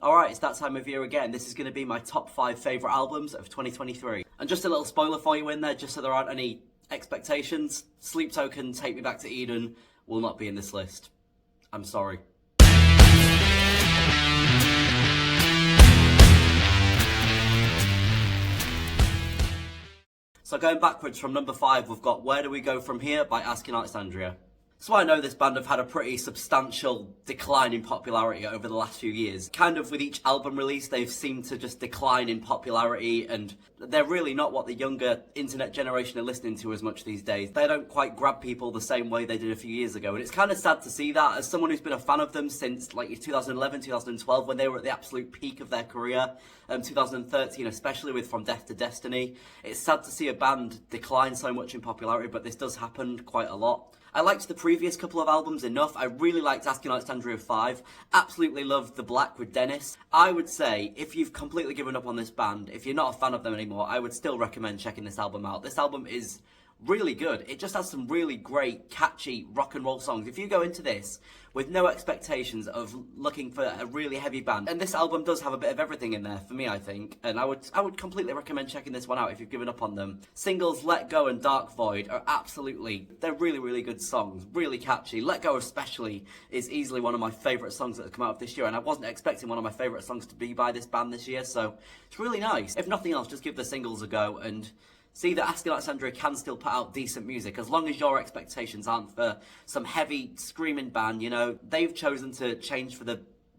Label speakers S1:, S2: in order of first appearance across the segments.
S1: Alright, it's that time of year again. This is going to be my top 5 favourite albums of 2023. And just a little spoiler for you in there, just so there aren't any expectations. Sleep Token, Take Me Back to Eden will not be in this list. I'm sorry. So going backwards from number 5, we've got Where Do We Go From Here by Asking Alexandria. So I know this band have had a pretty substantial decline in popularity over the last few years. Kind of with each album release, they've seemed to just decline in popularity, and they're really not what the younger internet generation are listening to as much these days. They don't quite grab people the same way they did a few years ago, and it's kind of sad to see that. As someone who's been a fan of them since like 2011, 2012, when they were at the absolute peak of their career, 2013 especially with From Death to Destiny, it's sad to see a band decline so much in popularity, but this does happen quite a lot. I liked the previous couple of albums enough. I really liked Asking Alexandria 5. Absolutely loved The Black with Dennis. I would say, if you've completely given up on this band, if you're not a fan of them anymore, I would still recommend checking this album out. This album is really good. It just has some really great, catchy rock and roll songs. If you go into this with no expectations of looking for a really heavy band, and this album does have a bit of everything in there for me, I think, and I would completely recommend checking this one out if you've given up on them. Singles Let Go and Dark Void are they're really, really good songs, really catchy. Let Go especially is easily one of my favourite songs that have come out of this year, and I wasn't expecting one of my favourite songs to be by this band this year, so it's really nice. If nothing else, just give the singles a go and see that Asking Alexandria can still put out decent music, as long as your expectations aren't for some heavy screaming band. You know, they've chosen to change for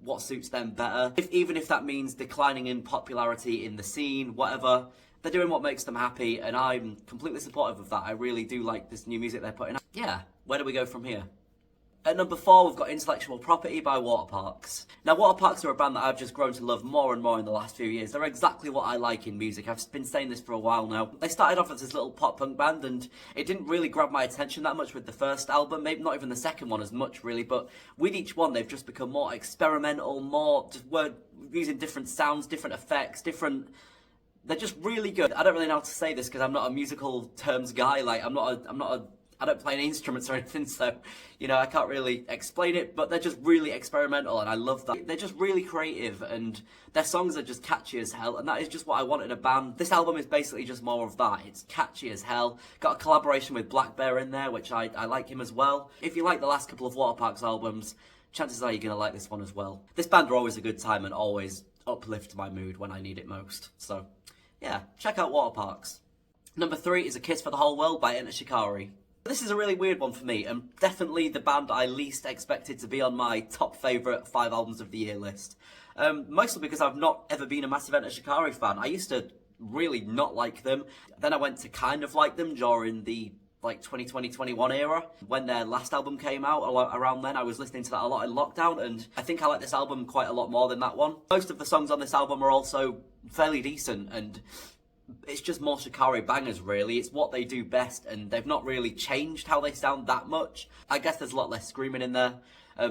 S1: what suits them better. Even if that means declining in popularity in the scene, whatever, they're doing what makes them happy, and I'm completely supportive of that. I really do like this new music they're putting out. Yeah, where do we go from here? At number 4, we've got Intellectual Property by Waterparks. Now, Waterparks are a band that I've just grown to love more and more in the last few years. They're exactly what I like in music. I've been saying this for a while now. They started off as this little pop-punk band, and it didn't really grab my attention that much with the first album, maybe not even the second one as much, really, but with each one, they've just become more experimental, more just using different sounds, different effects, They're just really good. I don't really know how to say this because I'm not a musical terms guy. Like, I don't play any instruments or anything, so, you know, I can't really explain it, but they're just really experimental, and I love that. They're just really creative, and their songs are just catchy as hell, and that is just what I want in a band. This album is basically just more of that. It's catchy as hell. Got a collaboration with Black Bear in there, which I like him as well. If you like the last couple of Waterparks albums, chances are you're going to like this one as well. This band are always a good time and always uplift my mood when I need it most. So, yeah, check out Waterparks. Number 3 is A Kiss for the Whole World by Enter Shikari. This is a really weird one for me, and definitely the band I least expected to be on my top favourite 5 albums of the year list. Mostly because I've not ever been a massive Enter Shikari fan. I used to really not like them. Then I went to kind of like them during the 2020-21 era, when their last album came out. Around then I was listening to that a lot in lockdown, and I think I like this album quite a lot more than that one. Most of the songs on this album are also fairly decent, and it's just more Shikari bangers, really. It's what they do best, and they've not really changed how they sound that much. I guess there's a lot less screaming in their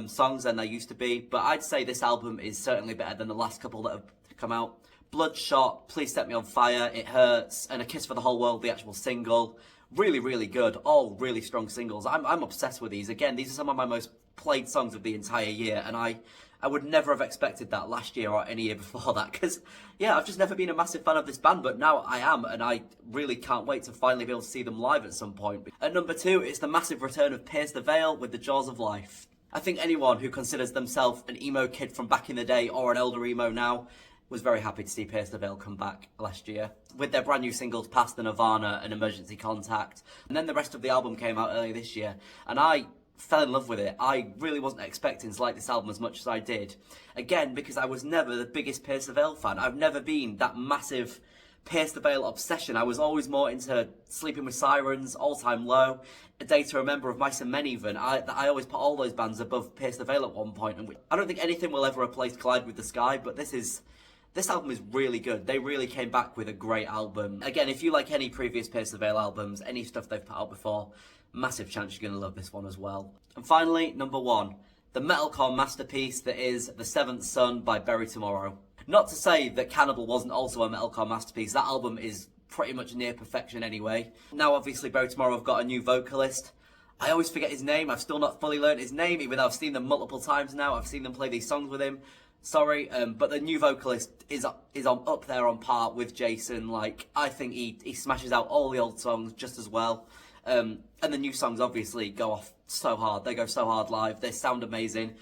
S1: songs than there used to be, but I'd say this album is certainly better than the last couple that have come out. Bloodshot, Please Set Me on Fire, It Hurts, and A Kiss for the Whole World, the actual single. Really, really good. All really strong singles. I'm obsessed with these. Again, these are some of my most played songs of the entire year, and I would never have expected that last year or any year before that, because, yeah, I've just never been a massive fan of this band, but now I am, and I really can't wait to finally be able to see them live at some point. At number 2, it's the massive return of Pierce the Veil with The Jaws of Life. I think anyone who considers themselves an emo kid from back in the day or an elder emo now was very happy to see Pierce the Veil come back last year with their brand new singles Past the Nirvana and Emergency Contact, and then the rest of the album came out earlier this year, and I fell in love with it. I really wasn't expecting to like this album as much as I did. Again, because I was never the biggest Pierce the Veil fan. I've never been that massive Pierce the Veil obsession. I was always more into Sleeping with Sirens, All Time Low, A Day to Remember of Mice and Men even. I always put all those bands above Pierce the Veil at one point, and I don't think anything will ever replace Collide with the Sky, but this album is really good. They really came back with a great album. Again, if you like any previous Pierce the Veil albums, any stuff they've put out before, massive chance you're going to love this one as well. And finally, number 1, the metalcore masterpiece that is The Seventh Son by Bury Tomorrow. Not to say that Cannibal wasn't also a metalcore masterpiece. That album is pretty much near perfection anyway. Now, obviously, Bury Tomorrow have got a new vocalist. I always forget his name. I've still not fully learned his name, even though I've seen them multiple times now. I've seen them play these songs with him. Sorry, but the new vocalist is up there on par with Jason. Like, I think he smashes out all the old songs just as well. And the new songs obviously go off so hard. They go so hard live. They sound amazing.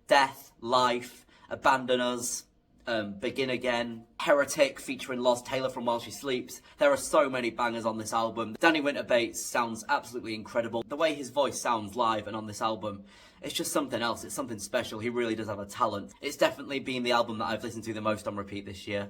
S1: Death, Life, Abandon Us, Begin Again, Heretic featuring Loz Taylor from While She Sleeps. There are so many bangers on this album. Danny Winter Bates sounds absolutely incredible. The way his voice sounds live and on this album, it's just something else. It's something special. He really does have a talent. It's definitely been the album that I've listened to the most on repeat this year.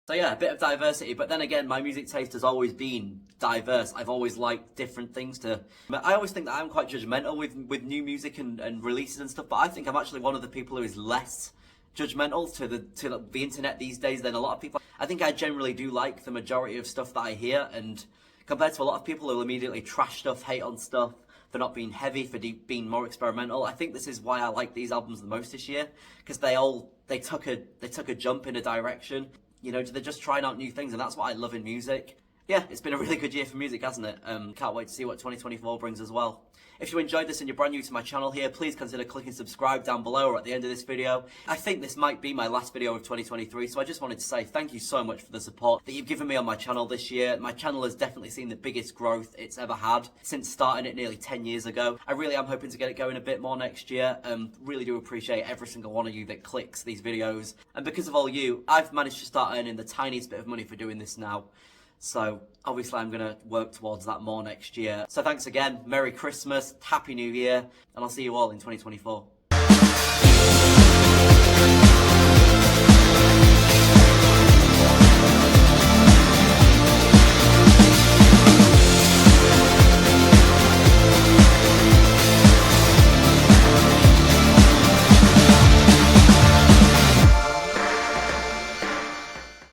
S1: So yeah, a bit of diversity, but then again, my music taste has always been diverse. I've always liked different things I always think that I'm quite judgmental with new music and releases and stuff, but I think I'm actually one of the people who is less judgmental to the internet these days than a lot of people. I think I generally do like the majority of stuff that I hear, and compared to a lot of people who will immediately trash stuff, hate on stuff, for not being heavy, for being more experimental. I think this is why I like these albums the most this year, because they took a jump in a direction. You know, they're just trying out new things, and that's what I love in music. Yeah, it's been a really good year for music, hasn't it? Can't wait to see what 2024 brings as well. If you enjoyed this and you're brand new to my channel here, please consider clicking subscribe down below or at the end of this video. I think this might be my last video of 2023, so I just wanted to say thank you so much for the support that you've given me on my channel this year. My channel has definitely seen the biggest growth it's ever had since starting it nearly 10 years ago. I really am hoping to get it going a bit more next year. Really do appreciate every single one of you that clicks these videos. And because of all you, I've managed to start earning the tiniest bit of money for doing this now. So obviously I'm going to work towards that more next year. So thanks again, Merry Christmas, Happy New Year, and I'll see you all in 2024.